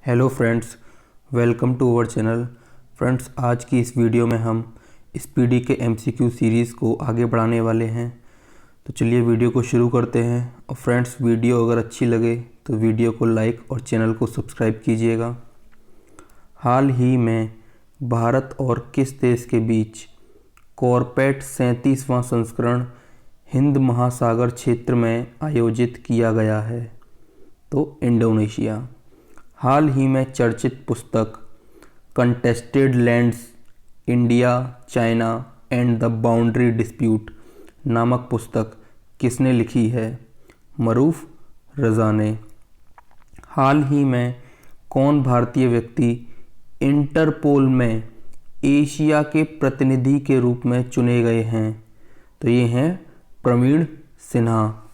Hello friends, welcome to our channel. Friends, आज की इस वीडियो में हम स्पीडी के एमसीक्यू सीरीज़ को आगे बढ़ाने वाले हैं। तो चलिए वीडियो को शुरू करते हैं। और फ्रेंड्स, वीडियो अगर अच्छी लगे तो वीडियो को लाइक और चैनल को सब्सक्राइब कीजिएगा। हाल ही में भारत और किस देश के बीच कॉर्पेट 37वां संस्करण हिंद महासागर क्षेत्र में आयोजित किया गया है? तो इंडोनेशिया। हाल ही में चर्चित पुस्तक contested lands India, China and the boundary dispute नामक पुस्तक किसने लिखी है? मरूफ रज़ा ने। हाल ही में कौन भारतीय व्यक्ति इंटरपोल में एशिया के प्रतिनिधि के रूप में चुने गए हैं? तो ये हैं प्रवीण सिन्हा।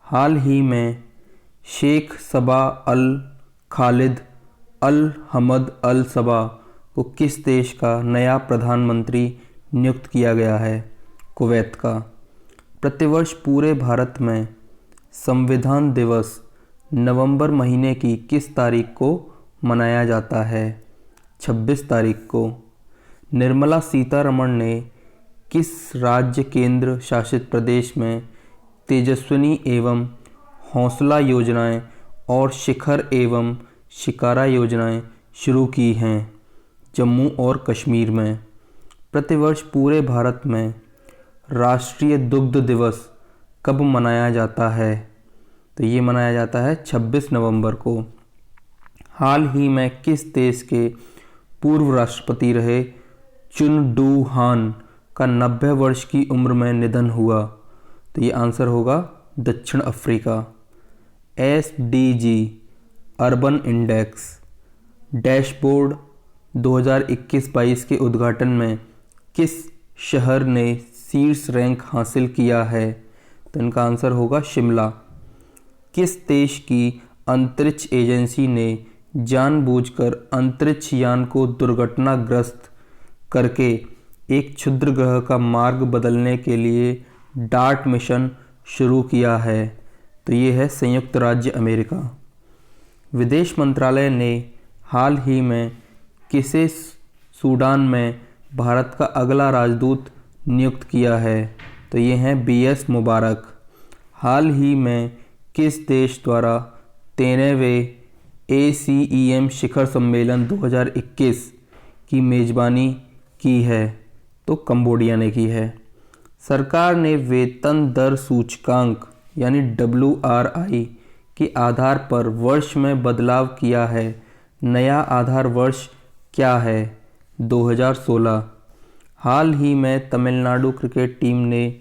हाल ही में शेख सबा अल खालिद अल हमद अल सबा को किस देश का नया प्रधानमंत्री नियुक्त किया गया है? कुवैत का। प्रतिवर्ष पूरे भारत में संविधान दिवस नवंबर महीने की किस तारीख को मनाया जाता है? 26 तारीख को। निर्मला सीतारमण ने किस राज्य केंद्र शासित प्रदेश में तेजस्विनी एवं हौसला योजनाएं और शिखर एवं शिकारा योजनाएं शुरू की हैं? जम्मू और कश्मीर में। प्रतिवर्ष पूरे भारत में राष्ट्रीय दुग्ध दिवस कब मनाया जाता है? तो ये मनाया जाता है 26 नवंबर को। हाल ही में किस देश के पूर्व राष्ट्रपति रहे चुन डू हान का 90 वर्ष की उम्र में निधन हुआ? तो ये आंसर होगा दक्षिण Africa. SDG urban index dashboard 2021-22 के उद्घाटन में किस शहर ने शीर्ष रैंक हासिल किया है? तो इनका आंसर होगा शिमला। किस देश की अंतरिक्ष एजेंसी ने जानबूझकर अंतरिक्ष यान को दुर्घटनाग्रस्त करके एक क्षुद्र ग्रह का मार्ग बदलने के लिए डार्ट मिशन शुरू किया है? तो ये है संयुक्त राज्य अमेरिका। विदेश मंत्रालय ने हाल ही में किसे सूडान में भारत का अगला राजदूत नियुक्त किया है? तो ये हैं BS मुबारक। हाल ही में किस देश द्वारा 13वें ASEAN शिखर सम्मेलन 2021 की मेज़बानी की है? तो कंबोडिया ने की है। सरकार ने वेतन दर सूचकांक यानी WRI के आधार पर वर्ष में बदलाव किया है। नया आधार वर्ष क्या है? 2016। हाल ही में तमिलनाडु क्रिकेट टीम ने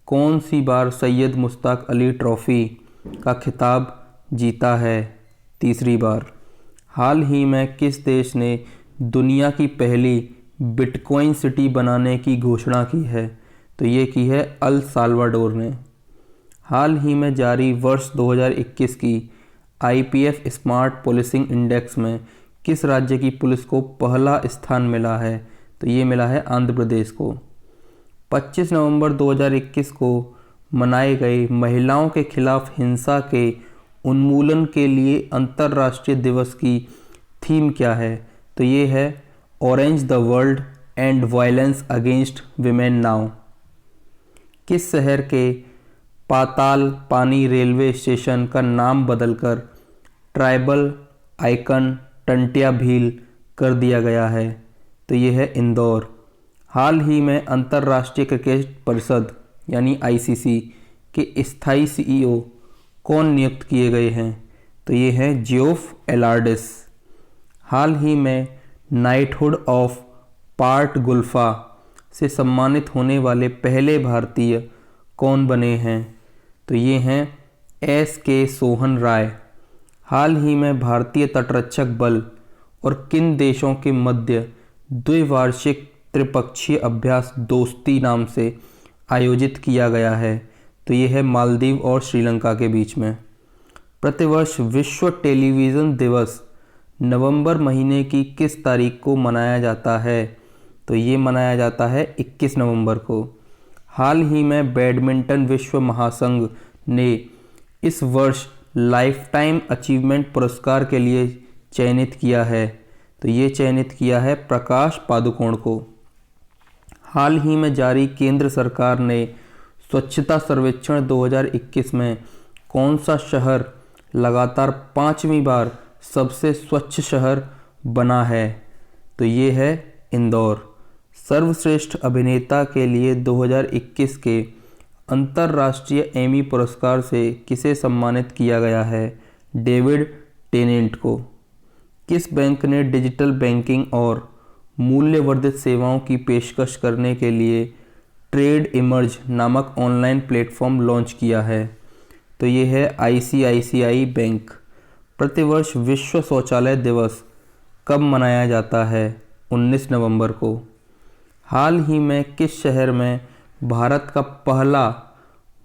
कौन सी बार सैयद मुश्ताक अली ट्रॉफ़ी का खिताब जीता है? तीसरी बार। हाल ही में किस देश ने दुनिया की पहली बिटकॉइन सिटी बनाने की घोषणा की है? तो ये की है अल साल्वाडोर ने। हाल ही में जारी वर्ष 2021 की IPF स्मार्ट पुलिसिंग इंडेक्स में किस राज्य की पुलिस को पहला स्थान मिला है? तो ये मिला है आंध्र प्रदेश को। 25 नवंबर 2021 को मनाए गए महिलाओं के खिलाफ हिंसा के उन्मूलन के लिए अंतर्राष्ट्रीय दिवस की थीम क्या है? तो ये है orange the world and violence against women now. किस शहर के पाताल पानी रेलवे स्टेशन का नाम बदलकर ट्राइबल आइकन टंटिया भील कर दिया गया है? तो ये है इंदौर। हाल ही में अंतर्राष्ट्रीय क्रिकेट परिषद यानी ICC के स्थायी CEO कौन नियुक्त किए गए हैं? तो ये है जियोफ एलार्डिस। हाल ही में नाइटहुड ऑफ पार्ट गुल्फा से सम्मानित होने वाले पहले भारतीय कौन बने हैं? तो ये हैं SK सोहन राय। हाल ही में भारतीय तटरक्षक बल और किन देशों के मध्य द्विवार्षिक त्रिपक्षीय अभ्यास दोस्ती नाम से आयोजित किया गया है? तो ये है मालदीव और श्रीलंका के बीच में। प्रतिवर्ष विश्व टेलीविज़न दिवस नवंबर महीने की किस तारीख को मनाया जाता है? तो ये मनाया जाता है 21 नवंबर को। हाल ही में बैडमिंटन विश्व महासंघ ने इस वर्ष लाइफ टाइम अचीवमेंट पुरस्कार के लिए चयनित किया है? तो ये चयनित किया है प्रकाश पादुकोण को। हाल ही में जारी केंद्र सरकार ने स्वच्छता सर्वेक्षण 2021 में कौन सा शहर लगातार 5वीं बार सबसे स्वच्छ शहर बना है? तो ये है इंदौर। सर्वश्रेष्ठ अभिनेता के लिए 2021 के अंतर्राष्ट्रीय एमी पुरस्कार से किसे सम्मानित किया गया है? डेविड टेनेंट को। किस बैंक ने डिजिटल बैंकिंग और मूल्य वर्धित सेवाओं की पेशकश करने के लिए ट्रेड इमर्ज नामक ऑनलाइन प्लेटफॉर्म लॉन्च किया है? तो ये है ICICI बैंक। प्रतिवर्ष विश्व शौचालय दिवस कब मनाया जाता है? 19 नवंबर को। हाल ही में किस शहर में भारत का पहला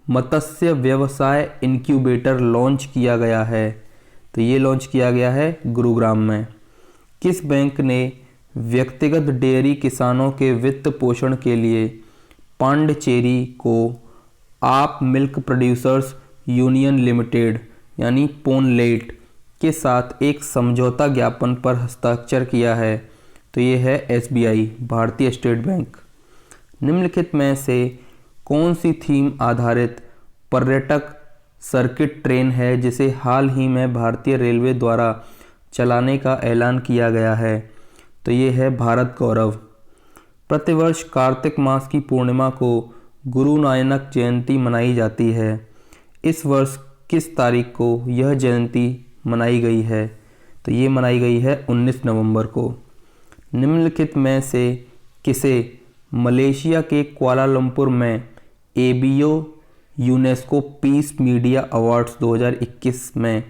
मत्स्य व्यवसाय इनक्यूबेटर लॉन्च किया गया है? तो ये लॉन्च किया गया है गुरुग्राम में। किस बैंक ने व्यक्तिगत डेयरी किसानों के वित्त पोषण के लिए पांडिचेरी को आप मिल्क प्रोड्यूसर्स यूनियन लिमिटेड यानी पोनलेट के साथ एक समझौता ज्ञापन पर हस्ताक्षर किया है? तो ये है SBI भारतीय स्टेट बैंक। निम्नलिखित में से कौन सी थीम आधारित पर्यटक सर्किट ट्रेन है जिसे हाल ही में भारतीय रेलवे द्वारा चलाने का ऐलान किया गया है? तो ये है भारत गौरव। प्रतिवर्ष कार्तिक मास की पूर्णिमा को गुरु नानक जयंती मनाई जाती है। इस वर्ष किस तारीख को यह जयंती मनाई गई है? तो ये मनाई गई है 19 नवंबर को। निम्नलिखित में से किसे मलेशिया के कुआलालंपुर में ABO UNESCO peace media awards 2021 में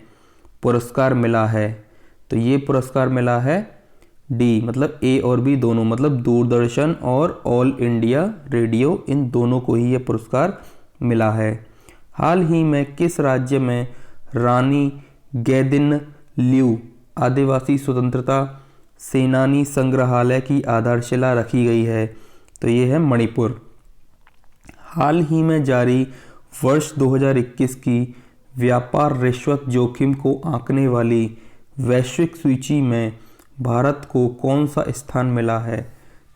पुरस्कार मिला है? तो ये पुरस्कार मिला है D मतलब A और B दोनों, मतलब दूरदर्शन और ऑल इंडिया रेडियो, इन दोनों को ही ये पुरस्कार मिला है। हाल ही में किस राज्य में रानी गैदिनल्यू आदिवासी स्वतंत्रता सेनानी संग्रहालय की आधारशिला रखी गई है? तो ये है मणिपुर। हाल ही में जारी वर्ष 2021 की व्यापार रिश्वत जोखिम को आंकने वाली वैश्विक सूची में भारत को कौन सा स्थान मिला है?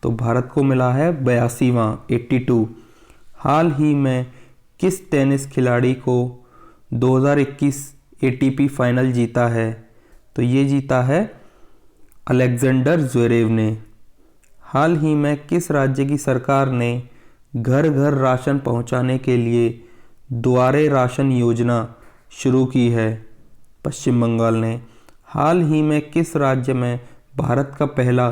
तो भारत को मिला है 82वां 82। हाल ही में किस टेनिस खिलाड़ी को 2021 ATP फाइनल जीता है? तो ये जीता है अलेक्जेंडर ज़्वेरेव ने। हाल ही में किस राज्य की सरकार ने घर घर राशन पहुंचाने के लिए द्वारे राशन योजना शुरू की है? पश्चिम बंगाल ने। हाल ही में किस राज्य में भारत का पहला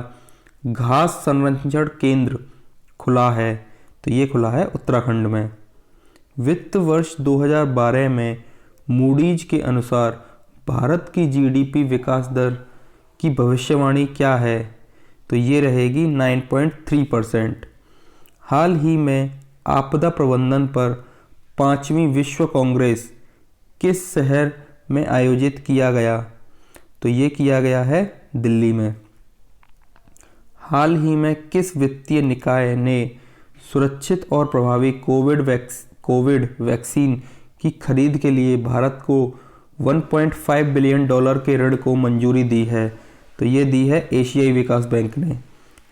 घास संरक्षण केंद्र खुला है? तो ये खुला है उत्तराखंड में। वित्त वर्ष 2012 में मूडीज के अनुसार भारत की GDP विकास दर की भविष्यवाणी क्या है? तो ये रहेगी 9.3%। हाल ही में आपदा प्रबंधन पर 5वीं विश्व कांग्रेस किस शहर में आयोजित किया गया? तो ये किया गया है दिल्ली में। हाल ही में किस वित्तीय निकाय ने सुरक्षित और प्रभावी कोविड वैक्सीन की खरीद के लिए भारत को $1.5 बिलियन के ऋण को मंजूरी दी है? तो ये दी है एशियाई विकास बैंक ने।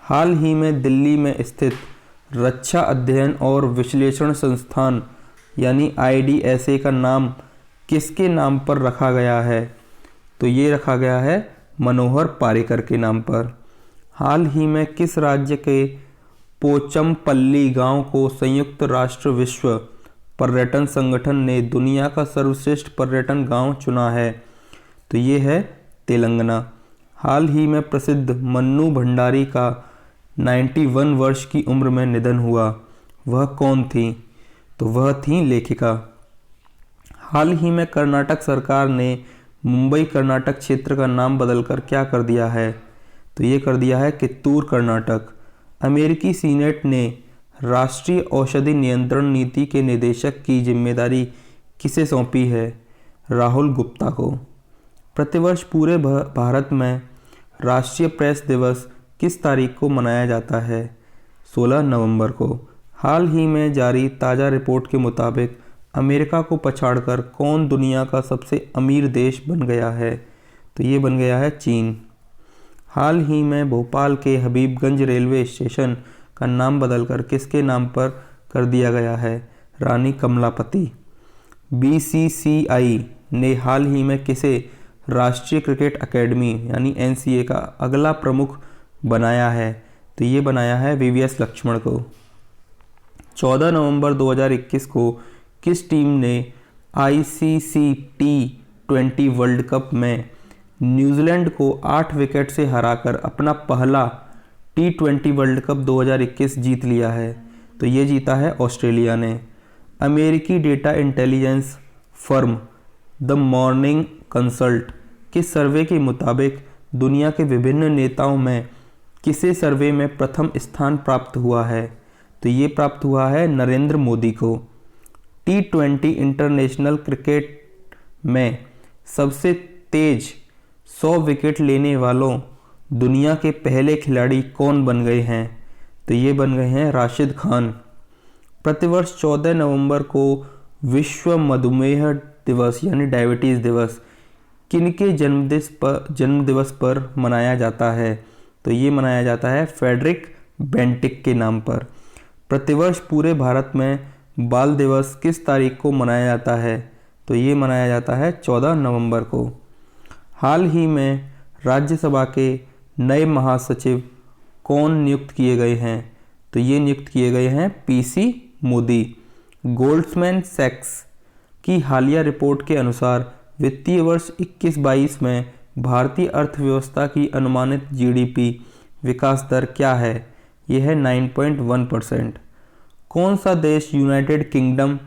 हाल ही में दिल्ली में स्थित रक्षा अध्ययन और विश्लेषण संस्थान यानी IDSA का नाम किसके नाम पर रखा गया है? तो ये रखा गया है मनोहर पारिकर के नाम पर। हाल ही में किस राज्य के पोचमपल्ली गांव को संयुक्त राष्ट्र विश्व पर्यटन संगठन ने दुनिया का सर्वश्रेष्ठ पर्यटन गांव चुना है? तो ये है तेलंगाना। हाल ही में प्रसिद्ध मन्नू भंडारी का 91 वर्ष की उम्र में निधन हुआ। वह कौन थी? तो वह थी लेखिका। हाल ही में कर्नाटक सरकार ने मुंबई कर्नाटक क्षेत्र का नाम बदलकर क्या कर दिया है? तो ये कर दिया है कित्तूर कर्नाटक। अमेरिकी सीनेट ने राष्ट्रीय औषधि नियंत्रण नीति के निदेशक की जिम्मेदारी किसे सौंपी है? राहुल गुप्ता को। प्रतिवर्ष पूरे भारत में राष्ट्रीय प्रेस दिवस किस तारीख को मनाया जाता है? 16 नवंबर को। हाल ही में जारी ताज़ा रिपोर्ट के मुताबिक अमेरिका को पछाड़कर कौन दुनिया का सबसे अमीर देश बन गया है? तो ये बन गया है चीन। हाल ही में भोपाल के हबीबगंज रेलवे स्टेशन का नाम बदलकर किसके नाम पर कर दिया गया है? रानी कमलापति। बीसीसीआई ने हाल ही में किसे राष्ट्रीय क्रिकेट अकेडमी यानी एनसीए का अगला प्रमुख बनाया है? तो ये बनाया है वीवीएस लक्ष्मण को। 14 नवंबर 2021 को किस टीम ने आईसीसी T20 वर्ल्ड कप में न्यूजीलैंड को 8 विकेट से हराकर अपना पहला T20 वर्ल्ड कप 2021 जीत लिया है? तो ये जीता है ऑस्ट्रेलिया ने। अमेरिकी data intelligence firm the morning consult के सर्वे के मुताबिक दुनिया के विभिन्न नेताओं में किसे सर्वे में प्रथम स्थान प्राप्त हुआ है? तो ये प्राप्त हुआ है नरेंद्र मोदी को। T20 इंटरनेशनल क्रिकेट में सबसे तेज 100 विकेट लेने वालों दुनिया के पहले खिलाड़ी कौन बन गए हैं? तो ये बन गए हैं राशिद खान। प्रतिवर्ष 14 नवंबर को विश्व मधुमेह दिवस यानी डायबिटीज़ दिवस किनके जन्म दिवस पर मनाया जाता है? तो ये मनाया जाता है फ्रेडरिक बेंटिक के नाम पर। प्रतिवर्ष पूरे भारत में बाल दिवस किस तारीख को मनाया जाता है? तो ये मनाया जाता है 14 नवंबर को। हाल ही में राज्यसभा के नए महासचिव कौन नियुक्त किए गए हैं? तो ये नियुक्त किए गए हैं पीसी मोदी। गोल्डमैन सैक्स की हालिया रिपोर्ट के अनुसार वित्तीय वर्ष 21-22 में भारतीय अर्थव्यवस्था की अनुमानित जीडीपी विकास दर क्या है? यह है 9.1%। कौन सा देश यूनाइटेड किंगडम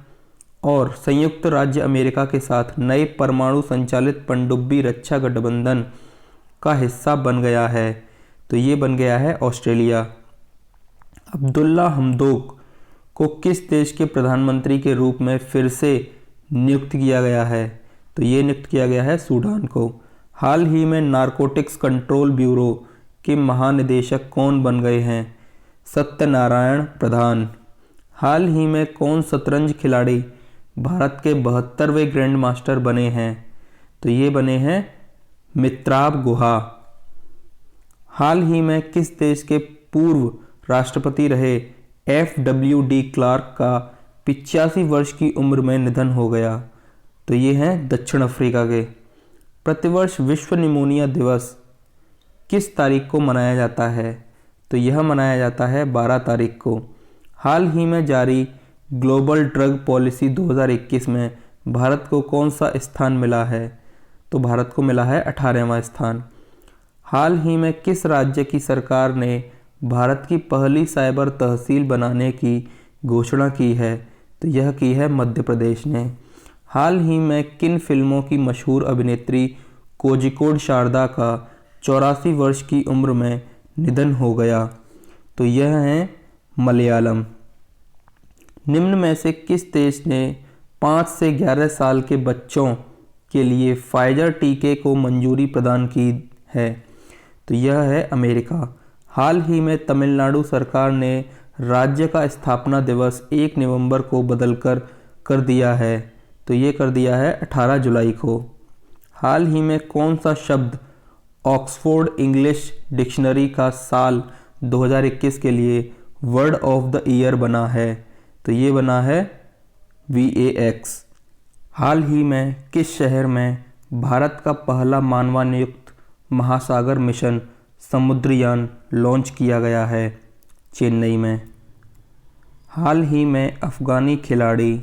और संयुक्त राज्य अमेरिका के साथ नए परमाणु संचालित पनडुब्बी रक्षा गठबंधन का हिस्सा बन गया है? तो ये बन गया है ऑस्ट्रेलिया। अब्दुल्ला हमदोक को किस देश के प्रधानमंत्री के रूप में फिर से नियुक्त किया गया है? तो ये नियुक्त किया गया है सूडान को। हाल ही में नारकोटिक्स कंट्रोल ब्यूरो के महानिदेशक कौन बन गए हैं? सत्यनारायण प्रधान। हाल ही में कौन शतरंज खिलाड़ी भारत के 72वें ग्रैंड मास्टर बने हैं? तो ये बने हैं मित्राब गुहा। हाल ही में किस देश के पूर्व राष्ट्रपति रहे FWD क्लार्क का 85 वर्ष की उम्र में निधन हो गया? तो ये हैं दक्षिण अफ्रीका के। प्रतिवर्ष विश्व निमोनिया दिवस किस तारीख को मनाया जाता है? तो यह मनाया जाता है 12 तारीख को। हाल ही में जारी ग्लोबल ड्रग पॉलिसी 2021 में भारत को कौन सा स्थान मिला है? तो भारत को मिला है 18वां स्थान। हाल ही में किस राज्य की सरकार ने भारत की पहली साइबर तहसील बनाने की घोषणा की है? तो यह की है मध्य प्रदेश ने। हाल ही में किन फिल्मों की मशहूर अभिनेत्री कोझिकोड शारदा का 84 वर्ष की उम्र में निधन हो गया? तो यह है मलयालम। निम्न में से किस देश ने 5 से 11 साल के बच्चों के लिए फाइजर टीके को मंजूरी प्रदान की है? तो यह है अमेरिका। हाल ही में तमिलनाडु सरकार ने राज्य का स्थापना दिवस 1 नवंबर को बदलकर कर दिया है। तो ये कर दिया है 18 जुलाई को। हाल ही में कौन सा शब्द ऑक्सफोर्ड इंग्लिश डिक्शनरी का साल 2021 के लिए वर्ड ऑफ द ईयर बना है? तो ये बना है VAX। हाल ही में किस शहर में भारत का पहला मानवानियुक्त महासागर मिशन समुद्रयान लॉन्च किया गया है? चेन्नई में। हाल ही में अफ़गानी खिलाड़ी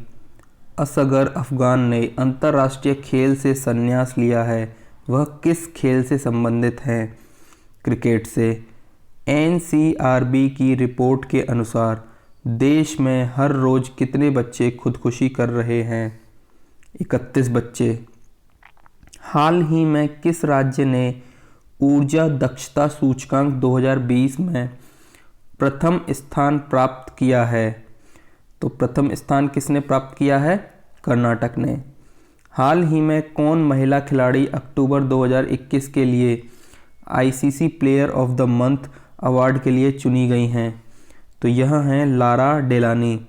असगर अफ़गान ने अंतर्राष्ट्रीय खेल से संन्यास लिया है। वह किस खेल से संबंधित हैं? क्रिकेट से। NCRB की रिपोर्ट के अनुसार देश में हर रोज़ कितने बच्चे खुदकुशी कर रहे हैं? 31 बच्चे। हाल ही में किस राज्य ने ऊर्जा दक्षता सूचकांक 2020 में प्रथम स्थान प्राप्त किया है? तो प्रथम स्थान किसने प्राप्त किया है? कर्नाटक ने। हाल ही में कौन महिला खिलाड़ी अक्टूबर 2021 के लिए ICC player of the month award के लिए चुनी गई हैं? तो यह हैं लारा डेलानी।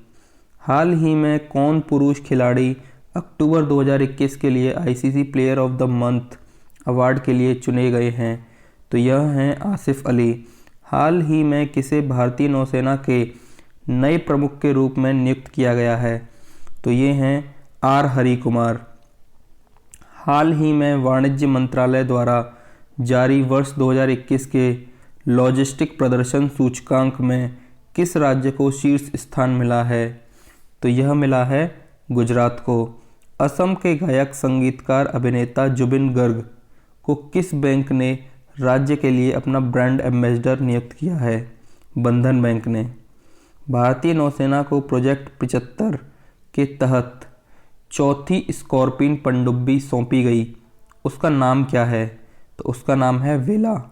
हाल ही में कौन पुरुष खिलाड़ी अक्टूबर 2021 के लिए ICC player of the month award के लिए चुने गए हैं? तो यह हैं आसिफ अली। हाल ही में किसे भारतीय नौसेना के नए प्रमुख के रूप में नियुक्त किया गया है? तो ये हैं आर हरि कुमार। हाल ही में वाणिज्य मंत्रालय द्वारा जारी वर्ष 2021 के लॉजिस्टिक प्रदर्शन सूचकांक में किस राज्य को शीर्ष स्थान मिला है? तो यह मिला है गुजरात को। असम के गायक, संगीतकार, अभिनेता जुबिन गर्ग को किस बैंक ने राज्य के लिए अपना ब्रांड एम्बेसडर नियुक्त किया है? बंधन बैंक ने। भारतीय नौसेना को प्रोजेक्ट 75 के तहत चौथी स्कॉर्पिन पनडुब्बी सौंपी गई, उसका नाम क्या है? तो उसका नाम है वेला।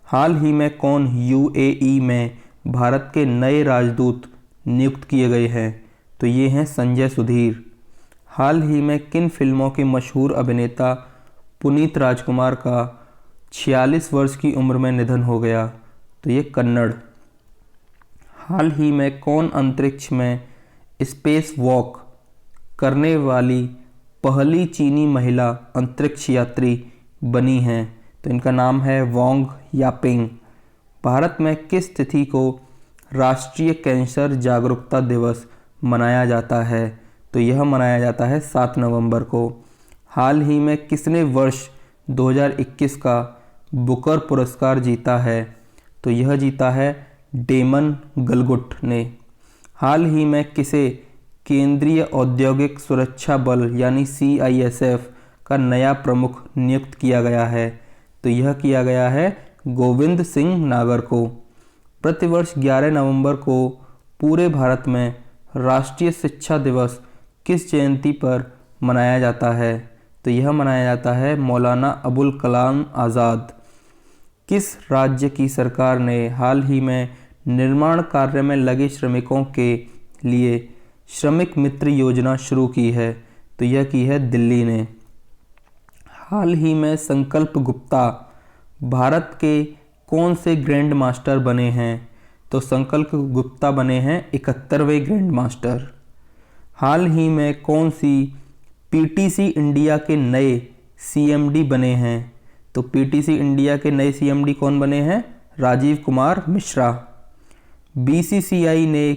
हाल ही में कौन यूएई में भारत के नए राजदूत नियुक्त किए गए हैं? तो ये हैं संजय सुधीर। हाल ही में किन फिल्मों के मशहूर अभिनेता पुनीत राजकुमार का 46 वर्ष की उम्र में निधन हो गया? तो ये कन्नड़। हाल ही में कौन अंतरिक्ष में स्पेस वॉक करने वाली पहली चीनी महिला अंतरिक्ष यात्री बनी हैं? तो इनका नाम है वांग यापिंग। भारत में किस तिथि को राष्ट्रीय कैंसर जागरूकता दिवस मनाया जाता है? तो यह मनाया जाता है 7 नवंबर को। हाल ही में किसने वर्ष 2021 का बुकर पुरस्कार जीता है? तो यह जीता है डेमन गलगुट ने। हाल ही में किसे केंद्रीय औद्योगिक सुरक्षा बल यानी CISF का नया प्रमुख नियुक्त किया गया है? तो यह किया गया है गोविंद सिंह नागर को। प्रतिवर्ष 11 नवंबर को पूरे भारत में राष्ट्रीय शिक्षा दिवस किस जयंती पर मनाया जाता है? तो यह मनाया जाता है मौलाना अबुल कलाम आज़ाद। किस राज्य की सरकार ने हाल ही में निर्माण कार्य में लगे श्रमिकों के लिए श्रमिक मित्र योजना शुरू की है? तो यह की है दिल्ली ने। हाल ही में संकल्प गुप्ता भारत के कौन से ग्रैंड मास्टर बने हैं? तो संकल्प गुप्ता बने हैं 71वें ग्रैंड मास्टर। हाल ही में कौन सी PTC इंडिया के नए CMD बने हैं? तो PTC इंडिया के नए CMD कौन बने हैं? राजीव कुमार मिश्रा। BCCI ने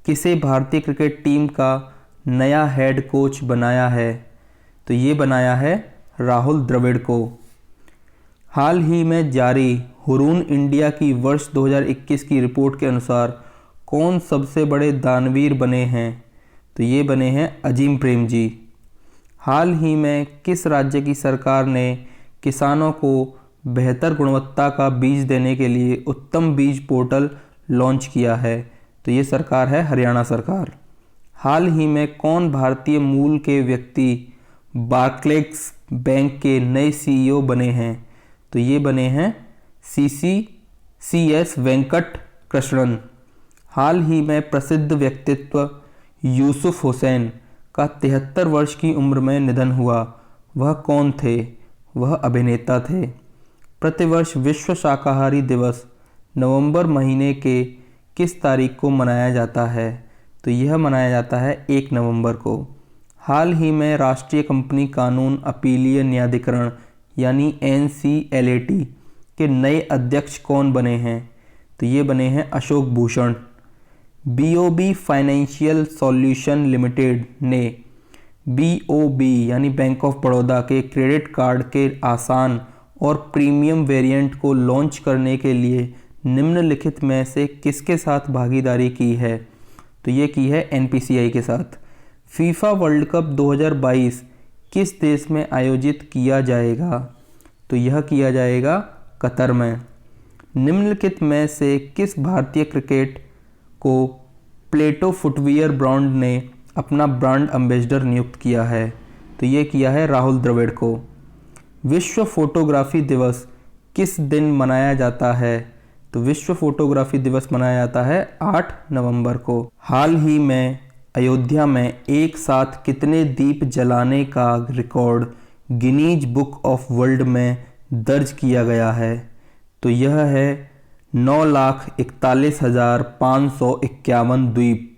किसे भारतीय क्रिकेट टीम का नया हेड कोच बनाया है? तो ये बनाया है राहुल द्रविड़ को। हाल ही में जारी हुरून इंडिया की वर्ष 2021 की रिपोर्ट के अनुसार कौन सबसे बड़े दानवीर बने हैं? तो ये बने हैं अजीम प्रेम जी। हाल ही में किस राज्य की सरकार ने किसानों को बेहतर गुणवत्ता का बीज देने के लिए उत्तम बीज पोर्टल लॉन्च किया है? तो ये सरकार है हरियाणा सरकार। हाल ही में कौन भारतीय मूल के व्यक्ति बार्क्लेज बैंक के नए CEO बने हैं? तो ये बने हैं CS वेंकट कृष्णन। हाल ही में प्रसिद्ध व्यक्तित्व यूसुफ हुसैन का 73 वर्ष की उम्र में निधन हुआ, वह कौन थे? वह अभिनेता थे। प्रतिवर्ष विश्व शाकाहारी दिवस नवंबर महीने के किस तारीख को मनाया जाता है? तो यह मनाया जाता है 1 नवंबर को। हाल ही में राष्ट्रीय कंपनी कानून अपीलीय न्यायाधिकरण यानी NCLAT के नए अध्यक्ष कौन बने हैं? तो ये बने हैं Ashok Bhushan. BOB financial solution limited ने BOB यानी बैंक ऑफ बड़ौदा के क्रेडिट कार्ड के आसान और प्रीमियम वेरिएंट को लॉन्च करने के लिए निम्नलिखित में से किसके साथ भागीदारी की है? तो ये की है NPCI के साथ। फीफा वर्ल्ड कप 2022 किस देश में आयोजित किया जाएगा? तो यह किया जाएगा कतर में। निम्नलिखित में से किस भारतीय क्रिकेट को प्लेटो फुटवियर ब्रांड ने अपना ब्रांड एम्बेसडर नियुक्त किया है? तो ये किया है राहुल द्रविड़ को। विश्व फोटोग्राफी दिवस किस दिन मनाया जाता है? तो विश्व फोटोग्राफी दिवस मनाया जाता है 8 नवंबर को। हाल ही में अयोध्या में एक साथ कितने दीप जलाने का record Guinness book of world में दर्ज किया गया है? तो यह है 9,41,551 द्वीप।